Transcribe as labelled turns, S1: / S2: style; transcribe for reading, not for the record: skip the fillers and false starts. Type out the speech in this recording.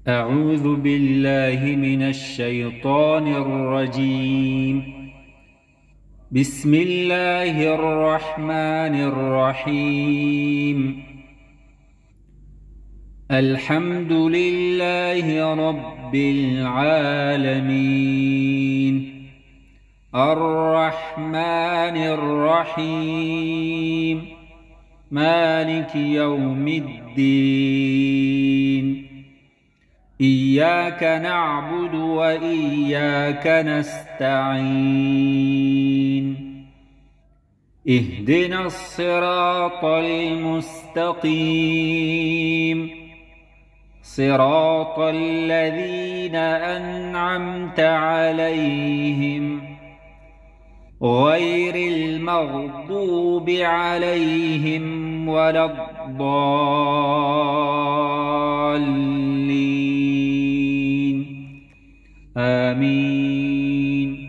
S1: أعوذ بالله من الشيطان الرجيم. بسم الله الرحمن الرحيم. الحمد لله رب العالمين، الرحمن الرحيم، مالك يوم الدين. إياك نعبد وإياك نستعين. اهدنا الصراط المستقيم، صراط الذين أنعمت عليهم غير المغضوب عليهم ولا الضالين. آمين.